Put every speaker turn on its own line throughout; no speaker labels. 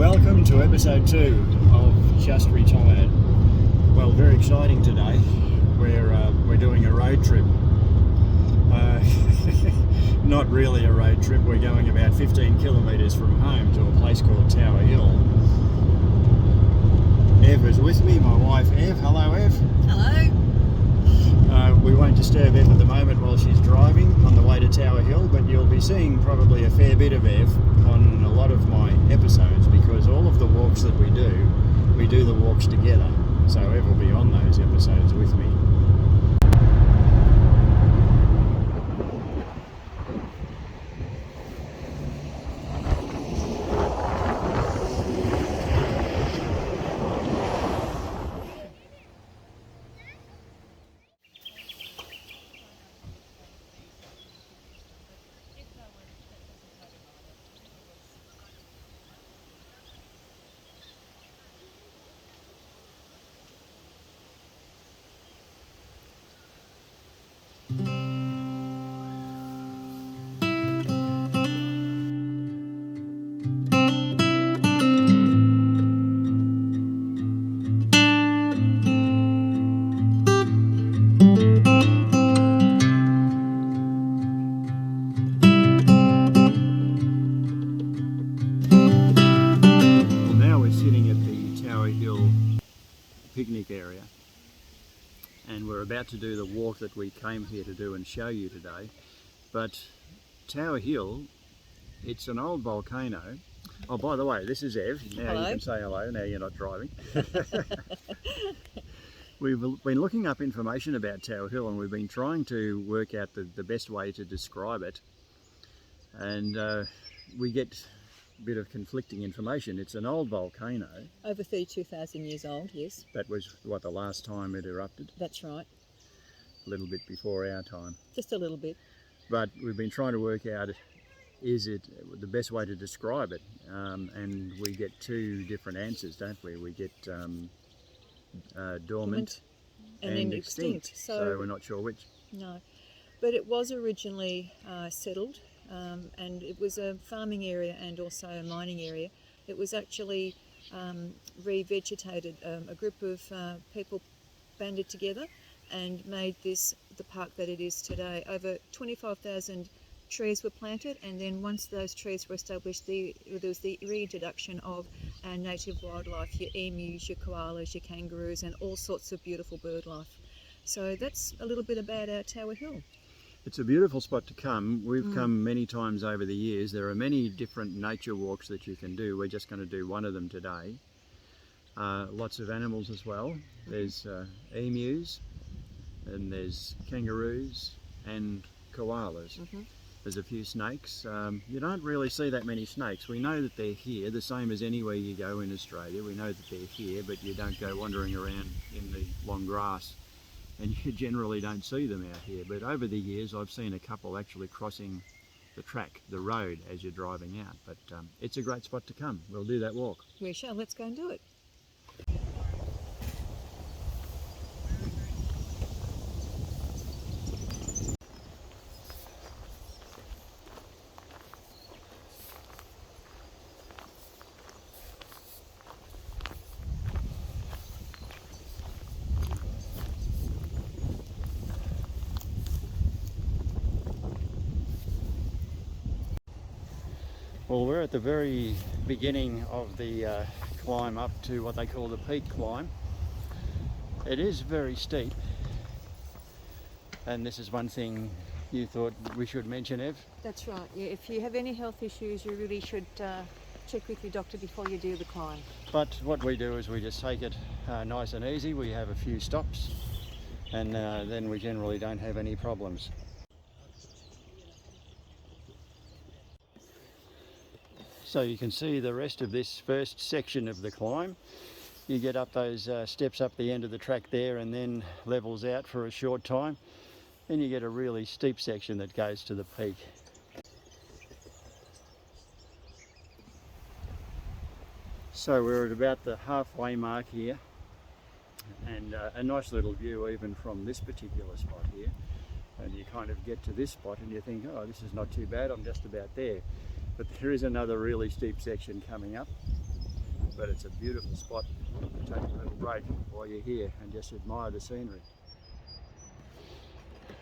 welcome to episode 2 of Just Retired. Well, very exciting today. We're doing a road trip. Not really a road trip. We're going about 15 kilometres from home to a place called Tower Hill. Ev is with me, my wife Ev. Hello, Ev.
Hello.
We won't disturb Ev at the moment while she's driving on the way to Tower Hill, but you'll be seeing probably a fair bit of Ev on a lot of my episodes, because all of the walks that we do the walks together. So Ev will be on those episodes with me. Picnic area, and we're about to do the walk that we came here to do and show you today. But Tower Hill, it's an old volcano. Oh, by the way, this is Ev. Now hello. You can say hello, now you're not driving. We've been looking up information about Tower Hill, and we've been trying to work out the best way to describe it, and we get bit of conflicting information. It's an old volcano.
Over 32,000 years old, yes.
That was, what, the last time it erupted?
That's right.
A little bit before our time.
Just a little bit.
But we've been trying to work out, is it the best way to describe it? And we get two different answers, don't we? We get dormant and then extinct. So we're not sure which. No.
But it was originally settled. And it was a farming area and also a mining area. It was actually revegetated. A group of people banded together and made this the park that it is today. Over 25,000 trees were planted, and then once those trees were established, there was the reintroduction of our native wildlife, your emus, your koalas, your kangaroos, and all sorts of beautiful bird life. So that's a little bit about our Tower Hill.
It's a beautiful spot to come. We've come many times over the years. There are many different nature walks that you can do. We're just going to do one of them today. Lots of animals as well. There's emus, and there's kangaroos and koalas. There's a few snakes. You don't really see that many snakes. We know that they're here, the same as anywhere you go in Australia. We know that they're here, but you don't go wandering around in the long grass, and you generally don't see them out here. But over the years I've seen a couple actually crossing the road as you're driving out. But it's a great spot to come. We'll do that walk.
We shall. Let's go and do it.
Well, we're at the very beginning of the climb up to what they call the peak climb. It is very steep, and this is one thing you thought we should mention, Ev?
That's right. Yeah, if you have any health issues, you really should check with your doctor before you do the climb.
But what we do is we just take it nice and easy. We have a few stops, and then we generally don't have any problems. So you can see the rest of this first section of the climb. You get up those steps up the end of the track there, and then levels out for a short time. Then you get a really steep section that goes to the peak. So we're at about the halfway mark here, and a nice little view even from this particular spot here. And you kind of get to this spot and you think, oh, this is not too bad, I'm just about there. But there is another really steep section coming up, but it's a beautiful spot to take a little break while you're here and just admire the scenery.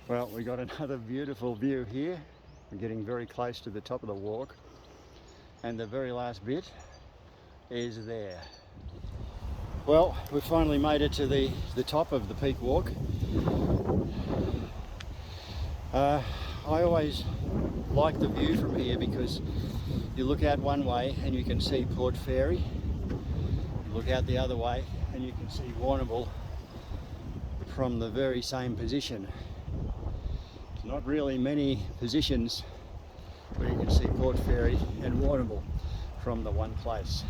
Well, we got another beautiful view here. We're getting very close to the top of the walk, and the very last bit is there. Well, we finally made it to the top of the peak walk. I always like the view from here because you look out one way and you can see Port Fairy, you look out the other way and you can see Warrnambool from the very same position. There's not really many positions where you can see Port Fairy and Warrnambool from the one place.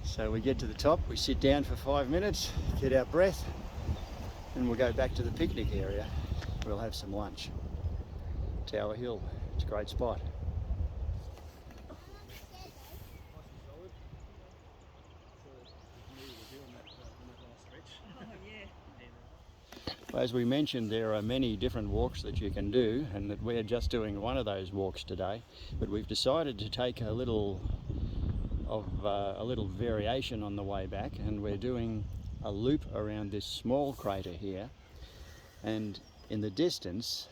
So we get to the top, we sit down for 5 minutes, get our breath, and we'll go back to the picnic area. We'll have some lunch. Tower Hill, it's a great spot. As we mentioned, there are many different walks that you can do, and that we're just doing one of those walks today, but we've decided to take a little variation on the way back, and we're doing a loop around this small crater here, and in the distance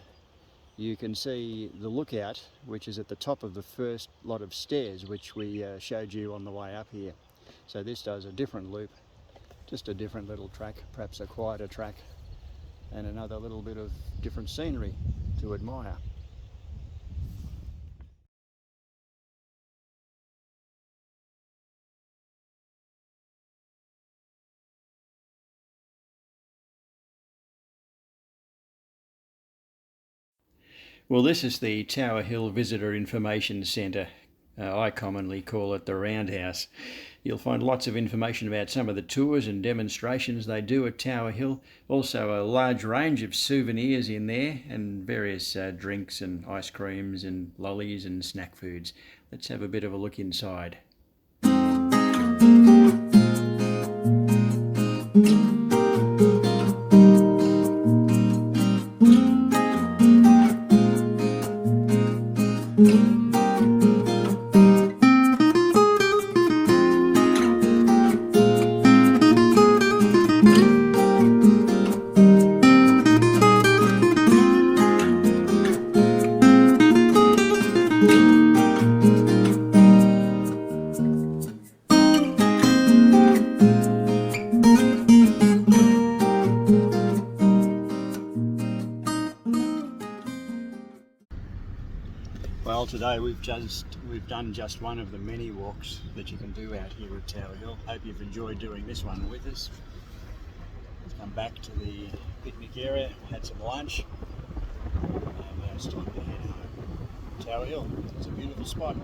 you can see the lookout, which is at the top of the first lot of stairs which we showed you on the way up here. So this does a different loop, just a different little track, perhaps a quieter track, and another little bit of different scenery to admire. Well, this is the Tower Hill Visitor Information Centre. I commonly call it the Roundhouse. You'll find lots of information about some of the tours and demonstrations they do at Tower Hill. Also a large range of souvenirs in there, and various drinks and ice creams and lollies and snack foods. Let's have a bit of a look inside. Well, today we've done just one of the many walks that you can do out here at Tower Hill. Hope you've enjoyed doing this one with us. Let's come back to the picnic area, had some lunch, and now it's time to head home. Tower Hill, it's a beautiful spot.